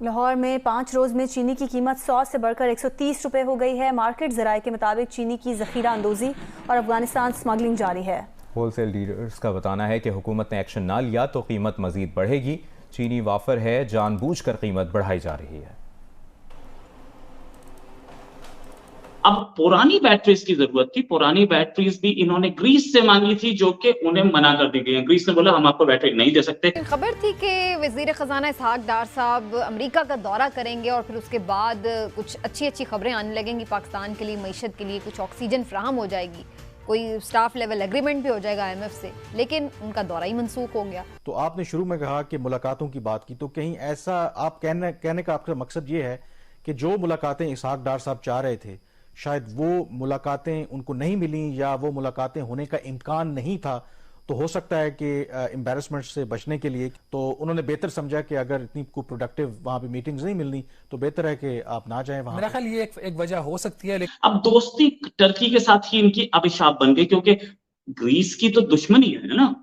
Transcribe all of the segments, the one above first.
लाहौर में 5 रोज में चीनी की कीमत 100 से बढ़कर 130 रुपए हो गई है। मार्केट जराये के मुताबिक चीनी की जखीरा अंदोजी और अफगानिस्तान स्मगलिंग जारी है। होलसेल डीलर्स का बताना है कि हुकूमत ने एक्शन ना लिया तो कीमत मजीद बढ़ेगी। चीनी वाफर है, जानबूझकर कीमत बढ़ाई जा रही है। अब पुरानी बैटरीज की जरूरत थी, पुरानी बैटरीज भी इन्होंने ग्रीस से मांगी थी, जो कि उन्हें मना कर दी गई है। ग्रीस ने बोला हम आपको बैटरी नहीं दे सकते। खबर थी कि वजीर खजाना इसहाक डार साहब अमेरिका का दौरा करेंगे और फिर उसके बाद कुछ अच्छी खबरें आने लगेंगी पाकिस्तान के लिए, मईशत के लिए, कुछ ऑक्सीजन फ्राहम हो जाएगी, कोई स्टाफ लेवल एग्रीमेंट भी हो जाएगा IMF से, लेकिन उनका दौरा ही मनसूख हो गया। तो आपने शुरू में कहा कि मुलाकातों की बात की, तो कहीं ऐसा आप कहने का आपका मकसद ये है कि जो मुलाकातें इसहाक डार साहब चाह रहे थे शायद वो मुलाकातें उनको नहीं मिली या वो मुलाकातें होने का इम्कान नहीं था, तो हो सकता है कि एम्बैरसमेंट से बचने के लिए तो उन्होंने बेहतर समझा कि अगर इतनी कोई प्रोडक्टिव वहां पे मीटिंग्स नहीं मिलनी तो बेहतर है कि आप ना जाएं वहां। मेरा ख्याल ये एक वजह हो सकती है। अब दोस्ती टर्की के साथ ही इनकी अभिशाप बन गई, क्योंकि ग्रीस की तो दुश्मनी है ना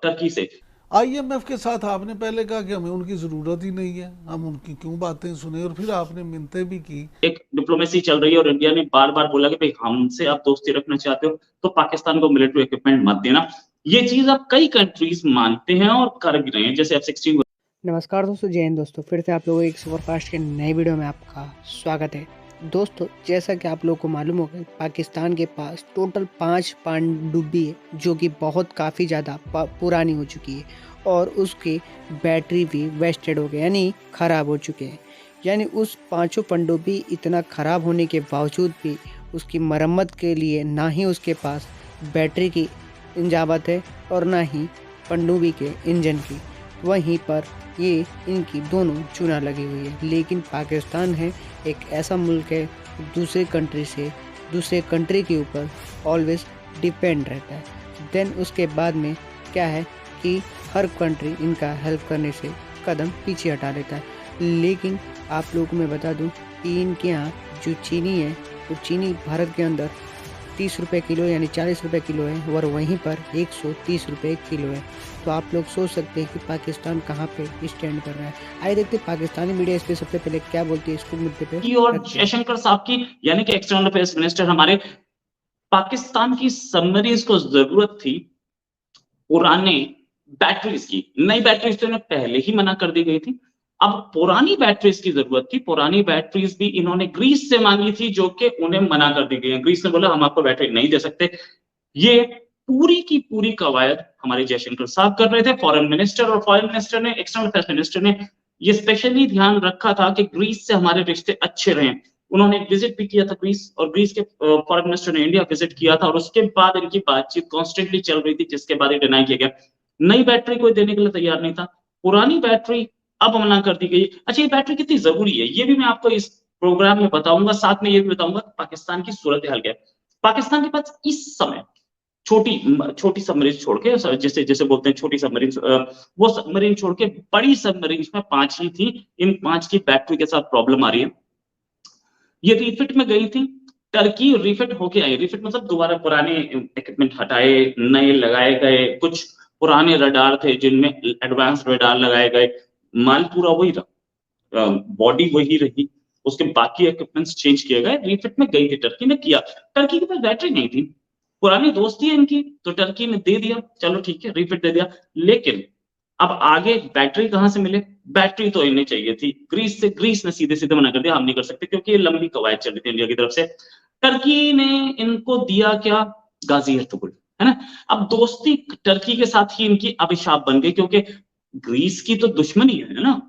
टर्की से। IMF के साथ आपने पहले कहा कि हमें उनकी जरूरत ही नहीं है, हम उनकी क्यों बातें सुने, और फिर आपने मिन्नतें भी की। एक डिप्लोमेसी चल रही है और इंडिया ने बार बार बोला कि भाई हमसे आप दोस्ती रखना चाहते हो तो पाकिस्तान को मिलिट्री इक्विपमेंट मत देना। ये चीज अब कई कंट्रीज मानते हैं और कर भी रहे हैं, जैसे F-16। नमस्कार दोस्तों, जय हिंद दोस्तों, फिर से आप लोगों एक सुपरफास्ट के नए वीडियो में आपका स्वागत है। दोस्तों, जैसा कि आप लोगों को मालूम होगा, पाकिस्तान के पास टोटल 5 पनडुब्बी है जो कि बहुत काफ़ी ज़्यादा पुरानी हो चुकी है और उसकी बैटरी भी वेस्टेड हो गई, यानी ख़राब हो चुके हैं। यानी उस 5 पनडुब्बी इतना ख़राब होने के बावजूद भी उसकी मरम्मत के लिए ना ही उसके पास बैटरी की इंजाबत है और ना ही पनडुब्बी के इंजन की। वहीं पर ये इनकी दोनों चूना लगी हुई है। लेकिन पाकिस्तान है एक ऐसा मुल्क है दूसरे कंट्री के ऊपर ऑलवेज डिपेंड रहता है। देन उसके बाद में क्या है कि हर कंट्री इनका हेल्प करने से कदम पीछे हटा लेता है। लेकिन आप लोगों को मैं बता दूं कि इनके यहाँ जो चीनी है, वो चीनी भारत के अंदर 30 रुपये किलो यानी 40 रुपये किलो है और वहीं पर 130 रुपये किलो है। तो आप लोग सोच सकते हैं कि पाकिस्तान कहाँ पे स्टैंड कर रहा है। आइए देखते हैं पाकिस्तानी मीडिया इस पे सबसे पहले क्या बोलती है इसको मुद्दे पे। और जयशंकर साहब की यानी कि एक्सटर्नल अफेयर्स मिनिस्टर हमारे, पाकिस्तान की सबमरीन्स को जरूरत थी पुराने बैटरीज की, नई बैटरीज तो इन्हें पहले ही मना कर दी गई थी। अब पुरानी बैटरीज की जरूरत थी, पुरानी बैटरीज भी इन्होंने ग्रीस से मांगी थी, जो कि उन्हें मना कर दी गई है। ग्रीस ने बोला हम आपको बैटरी नहीं दे सकते। ये पूरी की पूरी कवायद हमारे जयशंकर साहब कर रहे थे, फॉरेन मिनिस्टर, और फॉरेन मिनिस्टर ने, एक्सटर्नल अफेयर्स मिनिस्टर ने ये स्पेशली ध्यान रखा था कि ग्रीस से हमारे रिश्ते अच्छे रहे। उन्होंने एक विजिट भी किया था ग्रीस, और ग्रीस के फॉरेन मिनिस्टर ने इंडिया विजिट किया था, और उसके बाद इनकी बातचीत कॉन्स्टेंटली चल रही थी, जिसके बाद ये डिनाई किया गया। नई बैटरी कोई देने के लिए तैयार नहीं था, पुरानी बैटरी अब मना कर दी गई। अच्छा, ये बैटरी कितनी जरूरी है ये भी मैं आपको इस प्रोग्राम में बताऊंगा, साथ में ये भी बताऊंगा पाकिस्तान की सूरत हाल क्या है। पाकिस्तान के पास इस समय छोटी सबमरीन छोड़ के, जैसे बोलते हैं छोटी सबमरीन, वो सबमरीन छोड़ के बड़ी सबमरीन में 5 ही थी। इन 5 की बैटरी के साथ प्रॉब्लम आ रही है। ये रिफिट में गई थी, टर्की रिफिट होके आई। रिफिट मतलब दोबारा पुराने इक्विपमेंट हटाए, नए लगाए गए, कुछ पुराने रडार थे जिनमें एडवांस रडार लगाए गए, माल पूरा वही रहा, बॉडी वही रही, उसके बाकी इक्विपमेंट्स चेंज किए गए। रिफिट में गई थी, टर्की ने किया। टर्की के पास बैटरी नहीं थी, पुरानी दोस्ती है इनकी, तो टर्की ने दे दिया, चलो ठीक है, रिफिट दे दिया। लेकिन अब आगे बैटरी कहां से मिले? बैटरी तो इन्हें चाहिए थी ग्रीस से। ग्रीस ने सीधे सीधे मना कर दिया, हम नहीं कर सकते, क्योंकि ये लंबी कवायद चल रही थी इंडिया की तरफ से। टर्की ने इनको दिया क्या? गाजी एर्तुगरुल, है ना। अब दोस्ती टर्की के साथ ही इनकी अभिशाप बन गई, क्योंकि ग्रीस की तो दुश्मनी है ना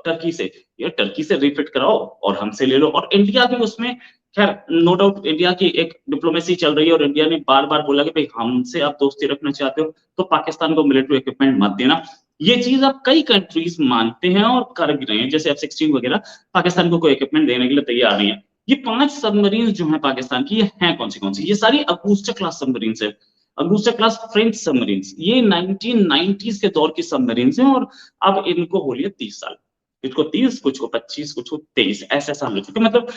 टर्की से। ये टर्की से रिफिट कराओ और हमसे ले लो, और इंडिया भी उसमें, खैर नो डाउट इंडिया की एक डिप्लोमेसी चल रही है और इंडिया ने बार बार बोला कि भाई हमसे आप दोस्ती रखना चाहते हो तो पाकिस्तान को मिलिट्री इक्विपमेंट मत देना। ये चीज अब कई कंट्रीज मानते हैं और कर भी रहे हैं, जैसे F-16 वगैरह पाकिस्तान को कोई इक्विपमेंट देने के लिए तैयार नहीं है। ये 5 सबमरीन जो है पाकिस्तान की, ये हैं कौन सी? ये सारी अगुस्टा क्लास सबमरीन है। अगुस्टा क्लास फ्रेंच सबमरीन, ये 1990s के दौर की सबमरीन है, और अब इनको हो लिया 30 साल। कुछ को 30, कुछ को 25, कुछ को 23, ऐसे साल हो चुके। मतलब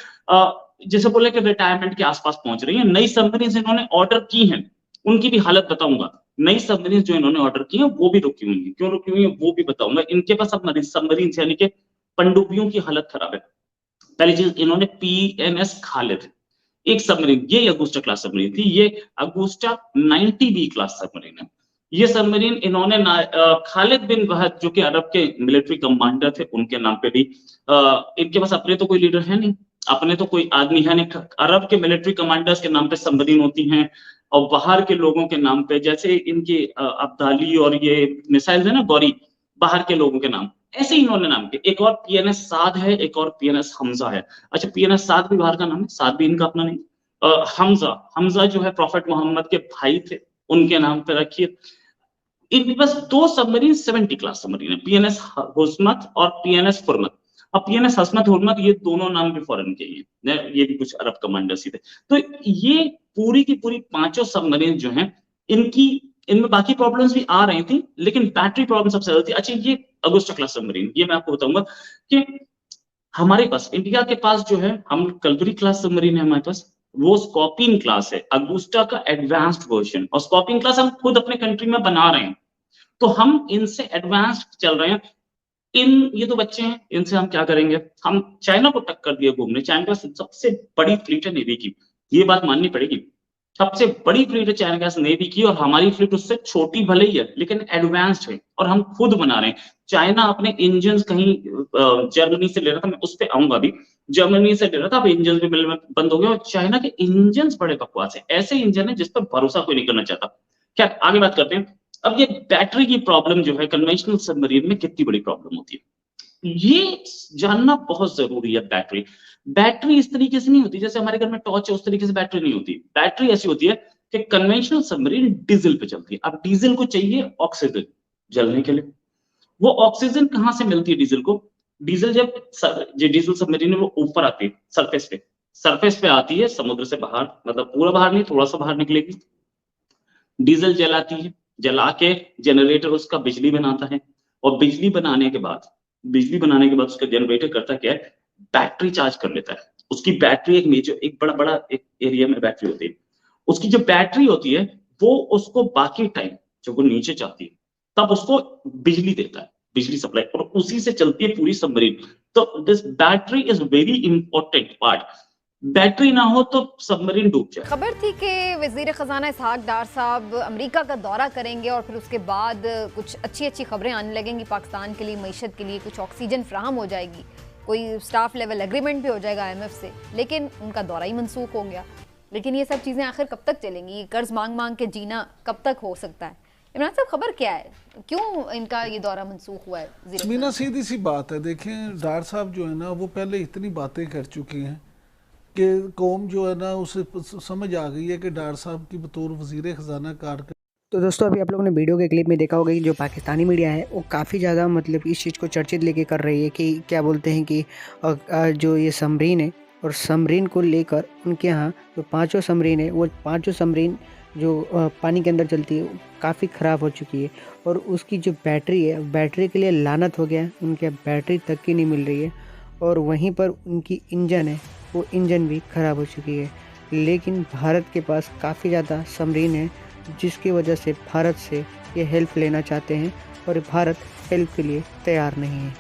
जैसे बोले कि रिटायरमेंट के आसपास पहुंच रही है। नई सबमरीन इन्होंने ऑर्डर की हैं, उनकी भी हालत बताऊंगा। नई सबमरीन जो इन्होंने ऑर्डर की है वो भी रुकी हुई है, क्यों रुकी हुई है वो भी बताऊंगा। इनके पास सबमरीन यानी कि पनडुब्बियों की हालत खराब है। पहली चीज, इन्होंने PNS खालिद, एक सबमरीन, ये अगुस्टा क्लास सबमरीन थी, ये अगुस्टा 90B क्लास सबमरीन है। ये सबमरीन इन्होंने खालिद बिन वहद जो कि अरब के मिलिट्री कमांडर थे, उनके नाम पे दी। इनके पास अपने तो कोई लीडर है नहीं, अपने तो कोई आदमी है नहीं। अरब के मिलिट्री कमांडर्स के नाम पे सबमरीन होती हैं और बाहर के लोगों के नाम पे, जैसे इनकी अब्दाली और ये मिसाइल है ना गौरी, बाहर के लोगों के नाम, ऐसे ही इन्होंने नाम किया। एक और PNS साद है, एक और PNS हमजा है। अच्छा, PNS साद भी बाहर का नाम है, साद भी इनका अपना नहीं। हमजा जो है प्रॉफेट मोहम्मद के भाई थे, उनके नाम पे रखिए। इनके पास 2 सबमरीन 70 क्लास सबमरीन है, PNS हुस्मत और PNS फुरमत। अब PNS हस्मत हुर्मत, ये दोनों नाम भी फॉरेन के ही हैं, ये भी कुछ अरब कमांडर्स ही थे। तो ये पूरी की पूरी 5 सबमरीन जो हैं, इनमें बाकी प्रॉब्लम्स भी आ रही थी, लेकिन बैटरी प्रॉब्लम सबसे ज्यादा थी। अच्छा, ये अगुस्टा क्लास सबमरीन, ये मैं आपको बताऊंगा कि हमारे पास, इंडिया के पास जो है, हम कलवरी क्लास सबमरीन है हमारे पास, वो स्कॉर्पियन क्लास है, अगुस्टा का एडवांस्ड वर्जन। और स्कॉर्पियन क्लास हम खुद अपने कंट्री में बना रहे हैं, तो हम इनसे एडवांस्ड चल रहे हैं। ये तो बच्चे हैं, इनसे हम क्या करेंगे? हम चाइना को टक्कर दिए घूमने। चाइना का सबसे बड़ी फ्लीट है नेवी की, ये बात माननी पड़ेगी। सबसे बड़ी फ्लीट है चाइना का नेवी की, और हमारी फ्लीट उससे छोटी भले ही है, लेकिन एडवांस्ड है, और हम खुद बना रहे हैं। चाइना अपने इंजन कहीं जर्मनी से ले रहा था, मैं उस पर आऊंगा अभी। जर्मनी से ले रहा था, अब इंजन भी मिलना बंद हो गया, और चाइना के इंजन बड़े बकवास है। ऐसे इंजन है जिस पर भरोसा कोई नहीं करना चाहता। खैर, आगे बात करते हैं। अब ये बैटरी की प्रॉब्लम जो है कन्वेंशनल सबमरीन में कितनी बड़ी प्रॉब्लम होती है, ये जानना बहुत जरूरी है। बैटरी इस तरीके से नहीं होती जैसे हमारे घर में टॉर्च है, उस तरीके से बैटरी नहीं होती। बैटरी ऐसी होती है कि कन्वेंशनल सबमरीन डीजल पे चलती है। अब डीजल को चाहिए ऑक्सीजन जलने के लिए। वो ऑक्सीजन कहां से मिलती है डीजल को? डीजल जब डीजल सबमरीन है वो ऊपर आती है, सरफेस पे आती है, समुद्र से बाहर, मतलब पूरा बाहर नहीं, थोड़ा सा बाहर निकलेगी, डीजल जलाती है, जला के जनरेटर उसका बिजली बनाता है, और बिजली बनाने के बाद उसका जनरेटर करता क्या है? बैटरी चार्ज कर लेता है। उसकी बैटरी एक बड़ा एक एरिया में बैटरी होती है। उसकी जो बैटरी होती है वो उसको बाकी टाइम जब वो नीचे जाती है तब उसको बिजली देता है, बिजली सप्लाई, और उसी से चलती है पूरी सबमरीन। तो this battery is very important part. Battery ना हो तो सबमरीन डूब जाए। खबर थी कि वजीर खजाना इसहाक डार साहब अमेरिका का दौरा करेंगे और फिर उसके बाद कुछ अच्छी खबरें आने लगेंगी पाकिस्तान के लिए, मईशत के लिए, कुछ ऑक्सीजन फ्राहम हो जाएगी, कोई स्टाफ लेवल एग्रीमेंट भी हो जाएगा IMF से, लेकिन उनका दौरा ही मनसूख हो गया। लेकिन ये सब चीज़ें आखिर कब तक चलेंगी? कर्ज मांग के जीना कब तक हो सकता है? इमरान साहब, खबर क्या है, क्यों इनका ये दौरा मनसूख हुआ है? मीना, सीधी सी बात है, देखें डार साहब जो है ना, वो पहले इतनी बातें कर चुके हैं कि कौम जो है ना उसे समझ आ गई है कि डार साहब की बतौर वजीर खजाना कार। तो दोस्तों, अभी आप लोगों ने वीडियो के क्लिप में देखा होगा कि जो पाकिस्तानी मीडिया है वो काफ़ी ज़्यादा मतलब इस चीज़ को चर्चित लेके कर रही है कि क्या बोलते हैं कि जो ये सबमरीन है, और सबमरीन को लेकर उनके यहाँ जो 5 सबमरीन है, वो 5 सबमरीन जो पानी के अंदर चलती है काफ़ी ख़राब हो चुकी है, और उसकी जो बैटरी है, बैटरी के लिए लानत हो गया है, उनके बैटरी तक की नहीं मिल रही है, और वहीं पर उनकी इंजन है, वो इंजन भी ख़राब हो चुकी है। लेकिन भारत के पास काफ़ी ज़्यादा सबमरीन है, जिसकी वजह से भारत से ये हेल्प लेना चाहते हैं, और भारत हेल्प के लिए तैयार नहीं है।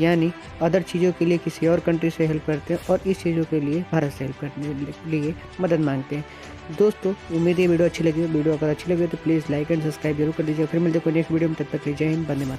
यानी अदर चीज़ों के लिए किसी और कंट्री से हेल्प करते हैं, और इस चीज़ों के लिए भारत से हेल्प करने के लिए मदद मांगते हैं। दोस्तों, उम्मीद है वीडियो अच्छी लगी। वीडियो अगर अच्छी लगी तो प्लीज़ लाइक एंड सब्सक्राइब जरूर कर दीजिए। फिर मिलते हैं कोई नेक्स्ट वीडियो में, तब तक के लिए जय हिंद, वंदे मातरम।